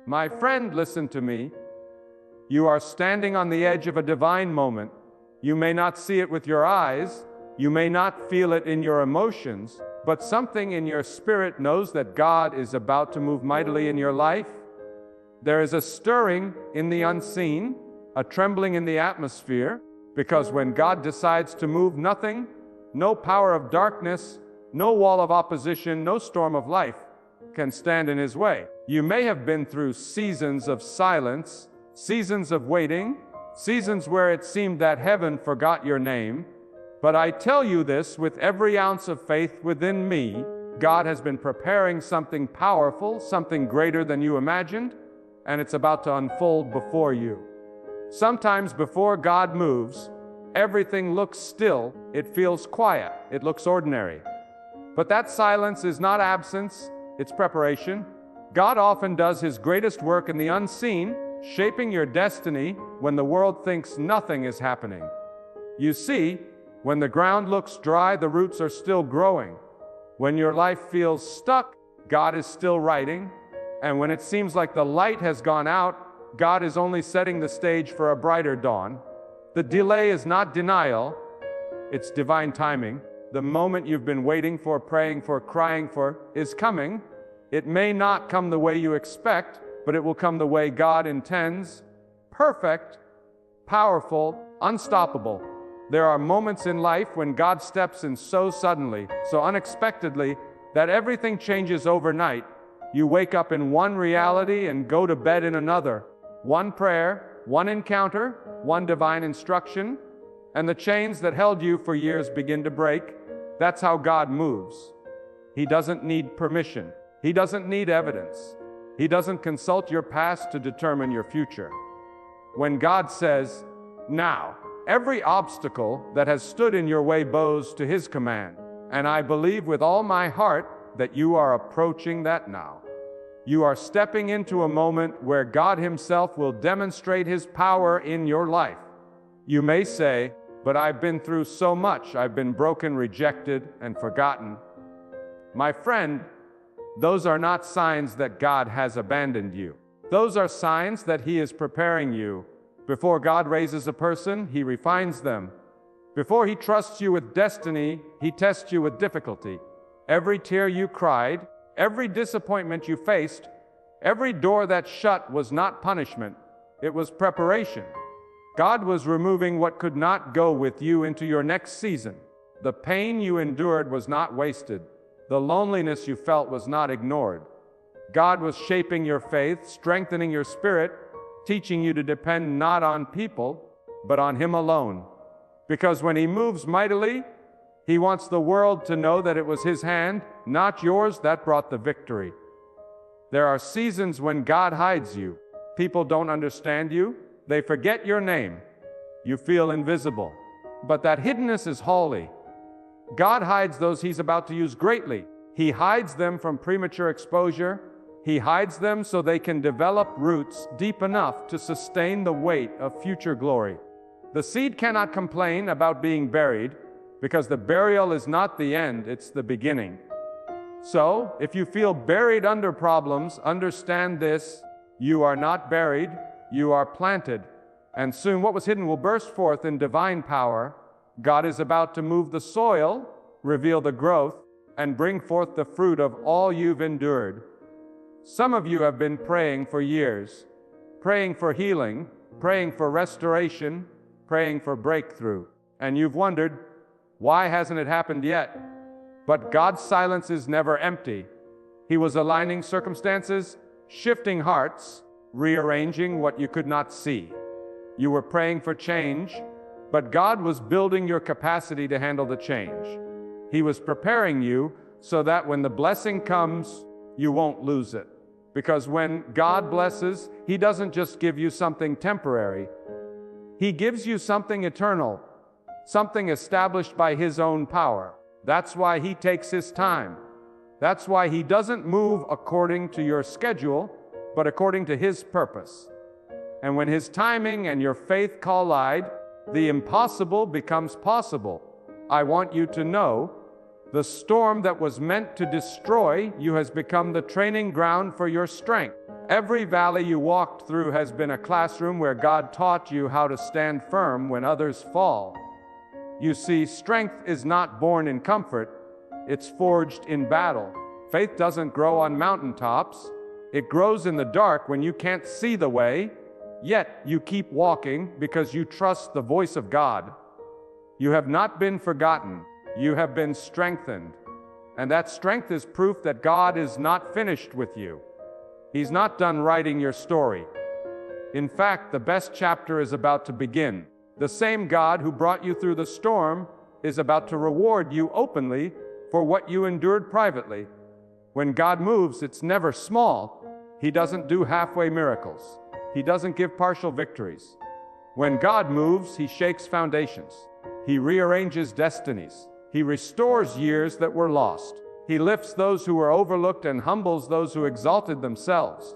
My friend, listen to me. You are standing on the edge of a divine moment. You may not see it with your eyes, you may not feel it in your emotions, but something in your spirit knows that God is about to move mightily in your life. There is a stirring in the unseen, a trembling in the atmosphere, because when God decides to move, nothing, no power of darkness, no wall of opposition, no storm of life can stand in His way. You may have been through seasons of silence, seasons of waiting, seasons where it seemed that heaven forgot your name. But I tell you this with every ounce of faith within me, God has been preparing something powerful, something greater than you imagined, and it's about to unfold before you. Sometimes before God moves, everything looks still, it feels quiet, it looks ordinary. But that silence is not absence, it's preparation. God often does His greatest work in the unseen, shaping your destiny when the world thinks nothing is happening. You see, when the ground looks dry, the roots are still growing. When your life feels stuck, God is still writing. And when it seems like the light has gone out, God is only setting the stage for a brighter dawn. The delay is not denial, it's divine timing. The moment you've been waiting for, praying for, crying for is coming. It may not come the way you expect, but it will come the way God intends. Perfect, powerful, unstoppable. There are moments in life when God steps in so suddenly, so unexpectedly, that everything changes overnight. You wake up in one reality and go to bed in another. One prayer, one encounter, one divine instruction, and the chains that held you for years begin to break. That's how God moves. He doesn't need permission. He doesn't need evidence. He doesn't consult your past to determine your future. When God says, "Now," every obstacle that has stood in your way bows to His command. And I believe with all my heart that you are approaching that now. You are stepping into a moment where God Himself will demonstrate His power in your life. You may say, "But I've been through so much. I've been broken, rejected, and forgotten." My friend, those are not signs that God has abandoned you. Those are signs that He is preparing you. Before God raises a person, He refines them. Before He trusts you with destiny, He tests you with difficulty. Every tear you cried, every disappointment you faced, every door that shut was not punishment, it was preparation. God was removing what could not go with you into your next season. The pain you endured was not wasted. The loneliness you felt was not ignored. God was shaping your faith, strengthening your spirit, teaching you to depend not on people, but on Him alone. Because when He moves mightily, He wants the world to know that it was His hand, not yours, that brought the victory. There are seasons when God hides you. People don't understand you. They forget your name. You feel invisible. But that hiddenness is holy. God hides those He's about to use greatly. He hides them from premature exposure. He hides them so they can develop roots deep enough to sustain the weight of future glory. The seed cannot complain about being buried, because the burial is not the end, it's the beginning. So, if you feel buried under problems, understand this: you are not buried, you are planted. And soon what was hidden will burst forth in divine power. God is about to move the soil, reveal the growth, and bring forth the fruit of all you've endured. Some of you have been praying for years, praying for healing, praying for restoration, praying for breakthrough. And you've wondered, why hasn't it happened yet? But God's silence is never empty. He was aligning circumstances, shifting hearts, rearranging what you could not see. You were praying for change, but God was building your capacity to handle the change. He was preparing you so that when the blessing comes, you won't lose it. Because when God blesses, He doesn't just give you something temporary. He gives you something eternal, something established by His own power. That's why He takes His time. That's why He doesn't move according to your schedule, but according to His purpose. And when His timing and your faith collide, the impossible becomes possible. I want you to know, the storm that was meant to destroy you has become the training ground for your strength. Every valley you walked through has been a classroom where God taught you how to stand firm when others fall. You see, strength is not born in comfort, it's forged in battle. Faith doesn't grow on mountaintops. It grows in the dark when you can't see the way, yet you keep walking because you trust the voice of God. You have not been forgotten. You have been strengthened. And that strength is proof that God is not finished with you. He's not done writing your story. In fact, the best chapter is about to begin. The same God who brought you through the storm is about to reward you openly for what you endured privately. When God moves, it's never small. He doesn't do halfway miracles. He doesn't give partial victories. When God moves, He shakes foundations. He rearranges destinies. He restores years that were lost. He lifts those who were overlooked and humbles those who exalted themselves.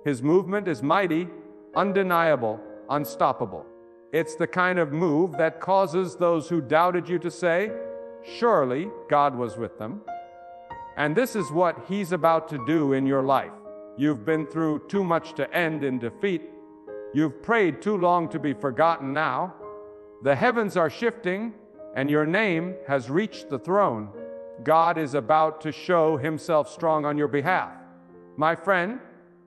His movement is mighty, undeniable, unstoppable. It's the kind of move that causes those who doubted you to say, "Surely God was with them." And this is what He's about to do in your life. You've been through too much to end in defeat. You've prayed too long to be forgotten now. The heavens are shifting, and your name has reached the throne. God is about to show Himself strong on your behalf. My friend,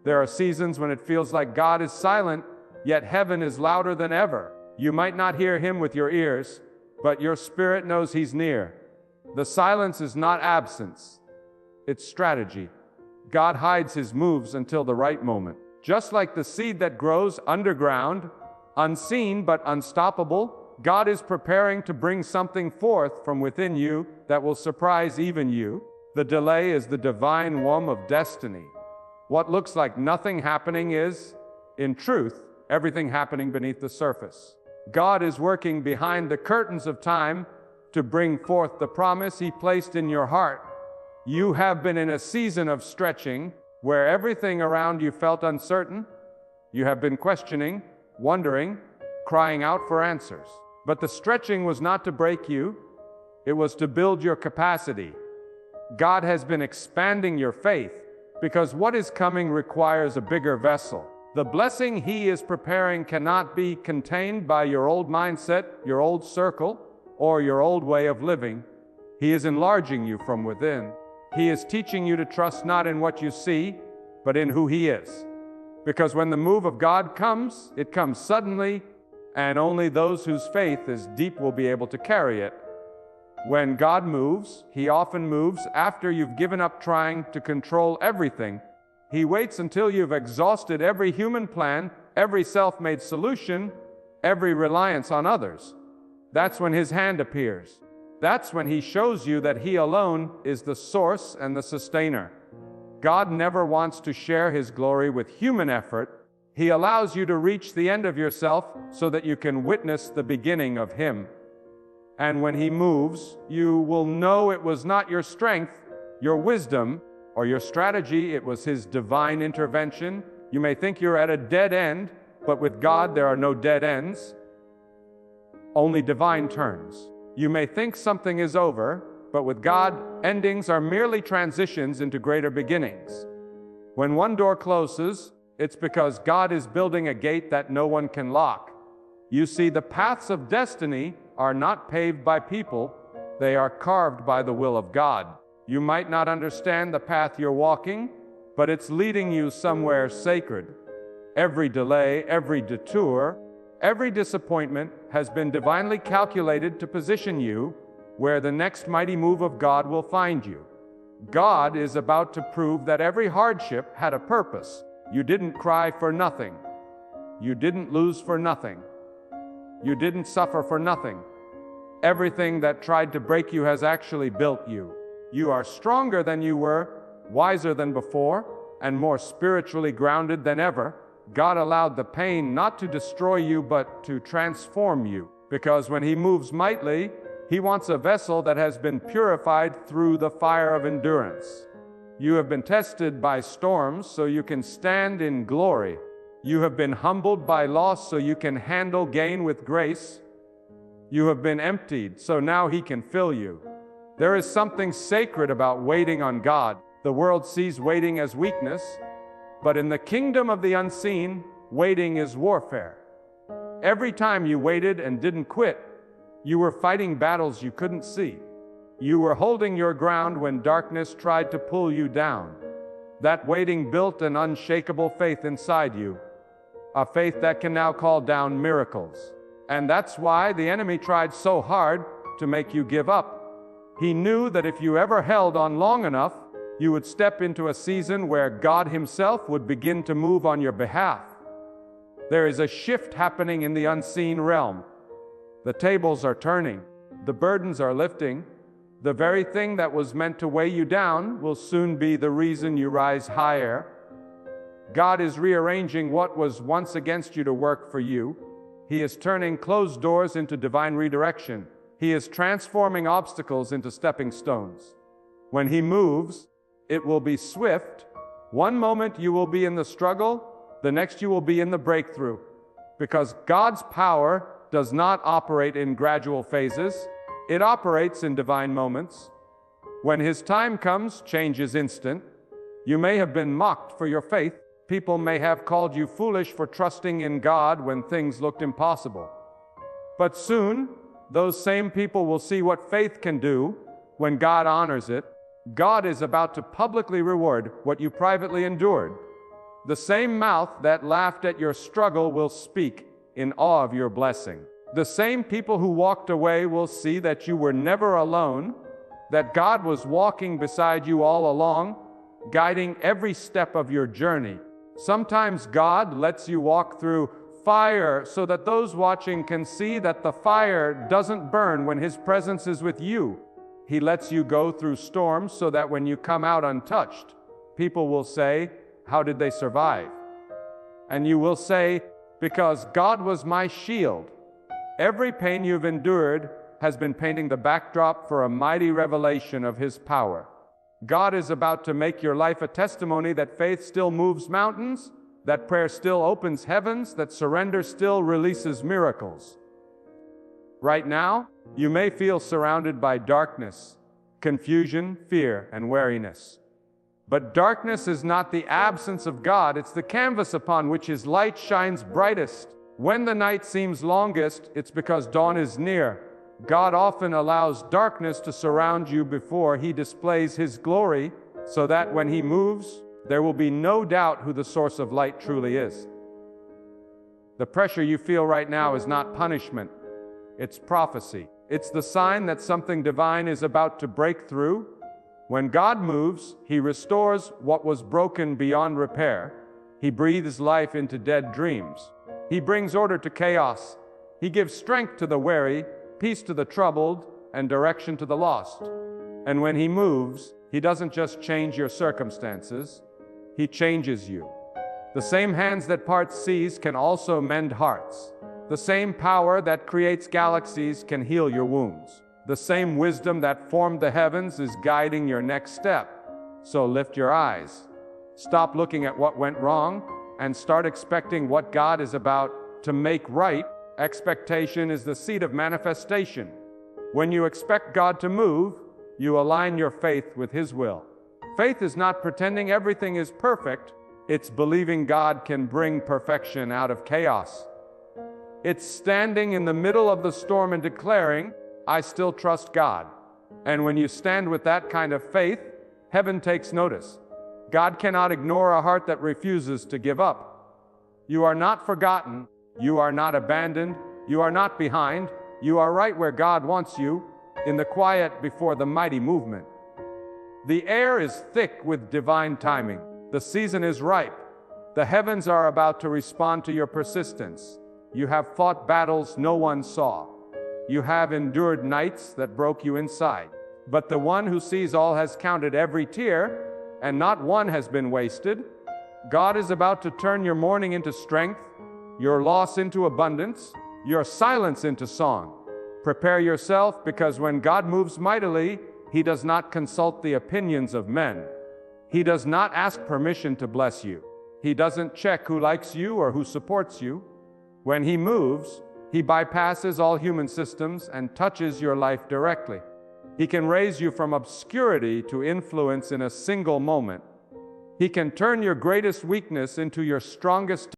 there are seasons when it feels like God is silent, yet heaven is louder than ever. You might not hear Him with your ears, but your spirit knows He's near. The silence is not absence, it's strategy. God hides His moves until the right moment. Just like the seed that grows underground, unseen but unstoppable, God is preparing to bring something forth from within you that will surprise even you. The delay is the divine womb of destiny. What looks like nothing happening is, in truth, everything happening beneath the surface. God is working behind the curtains of time to bring forth the promise He placed in your heart. You have been in a season of stretching where everything around you felt uncertain. You have been questioning, wondering, crying out for answers. But the stretching was not to break you, it was to build your capacity. God has been expanding your faith because what is coming requires a bigger vessel. The blessing He is preparing cannot be contained by your old mindset, your old circle, or your old way of living. He is enlarging you from within. He is teaching you to trust not in what you see, but in who He is. Because when the move of God comes, it comes suddenly, and only those whose faith is deep will be able to carry it. When God moves, He often moves after you've given up trying to control everything. He waits until you've exhausted every human plan, every self-made solution, every reliance on others. That's when His hand appears. That's when He shows you that He alone is the source and the sustainer. God never wants to share His glory with human effort. He allows you to reach the end of yourself so that you can witness the beginning of Him. And when He moves, you will know it was not your strength, your wisdom, or your strategy. It was His divine intervention. You may think you're at a dead end, but with God there are no dead ends, only divine turns. You may think something is over, but with God, endings are merely transitions into greater beginnings. When one door closes, it's because God is building a gate that no one can lock. You see, the paths of destiny are not paved by people, they are carved by the will of God. You might not understand the path you're walking, but it's leading you somewhere sacred. Every delay, every detour, every disappointment has been divinely calculated to position you where the next mighty move of God will find you. God is about to prove that every hardship had a purpose. You didn't cry for nothing. You didn't lose for nothing. You didn't suffer for nothing. Everything that tried to break you has actually built you. You are stronger than you were, wiser than before, and more spiritually grounded than ever. God allowed the pain not to destroy you, but to transform you. Because when He moves mightily, He wants a vessel that has been purified through the fire of endurance. You have been tested by storms so you can stand in glory. You have been humbled by loss so you can handle gain with grace. You have been emptied so now He can fill you. There is something sacred about waiting on God. The world sees waiting as weakness. But in the kingdom of the unseen, waiting is warfare. Every time you waited and didn't quit, you were fighting battles you couldn't see. You were holding your ground when darkness tried to pull you down. That waiting built an unshakable faith inside you, a faith that can now call down miracles. And that's why the enemy tried so hard to make you give up. He knew that if you ever held on long enough, you would step into a season where God Himself would begin to move on your behalf. There is a shift happening in the unseen realm. The tables are turning. The burdens are lifting. The very thing that was meant to weigh you down will soon be the reason you rise higher. God is rearranging what was once against you to work for you. He is turning closed doors into divine redirection. He is transforming obstacles into stepping stones. When He moves, it will be swift. One moment you will be in the struggle, the next you will be in the breakthrough. Because God's power does not operate in gradual phases. It operates in divine moments. When His time comes, change is instant. You may have been mocked for your faith. People may have called you foolish for trusting in God when things looked impossible. But soon, those same people will see what faith can do when God honors it. God is about to publicly reward what you privately endured. The same mouth that laughed at your struggle will speak in awe of your blessing. The same people who walked away will see that you were never alone, that God was walking beside you all along, guiding every step of your journey. Sometimes God lets you walk through fire so that those watching can see that the fire doesn't burn when His presence is with you. He lets you go through storms so that when you come out untouched, people will say, "How did they survive?" And you will say, "Because God was my shield." Every pain you've endured has been painting the backdrop for a mighty revelation of His power. God is about to make your life a testimony that faith still moves mountains, that prayer still opens heavens, that surrender still releases miracles. Right now, you may feel surrounded by darkness, confusion, fear, and weariness. But darkness is not the absence of God, it's the canvas upon which His light shines brightest. When the night seems longest, it's because dawn is near. God often allows darkness to surround you before He displays His glory, so that when He moves, there will be no doubt who the source of light truly is. The pressure you feel right now is not punishment, it's prophecy. It's the sign that something divine is about to break through. When God moves, He restores what was broken beyond repair. He breathes life into dead dreams. He brings order to chaos. He gives strength to the weary, peace to the troubled, and direction to the lost. And when He moves, He doesn't just change your circumstances, He changes you. The same hands that part seas can also mend hearts. The same power that creates galaxies can heal your wounds. The same wisdom that formed the heavens is guiding your next step. So lift your eyes. Stop looking at what went wrong and start expecting what God is about to make right. Expectation is the seed of manifestation. When you expect God to move, you align your faith with His will. Faith is not pretending everything is perfect. It's believing God can bring perfection out of chaos. It's standing in the middle of the storm and declaring, "I still trust God." And when you stand with that kind of faith, heaven takes notice. God cannot ignore a heart that refuses to give up. You are not forgotten. You are not abandoned. You are not behind. You are right where God wants you, in the quiet before the mighty movement. The air is thick with divine timing. The season is ripe. The heavens are about to respond to your persistence. You have fought battles no one saw. You have endured nights that broke you inside. But the one who sees all has counted every tear, and not one has been wasted. God is about to turn your mourning into strength, your loss into abundance, your silence into song. Prepare yourself, because when God moves mightily, He does not consult the opinions of men. He does not ask permission to bless you. He doesn't check who likes you or who supports you. When He moves, He bypasses all human systems and touches your life directly. He can raise you from obscurity to influence in a single moment. He can turn your greatest weakness into your strongest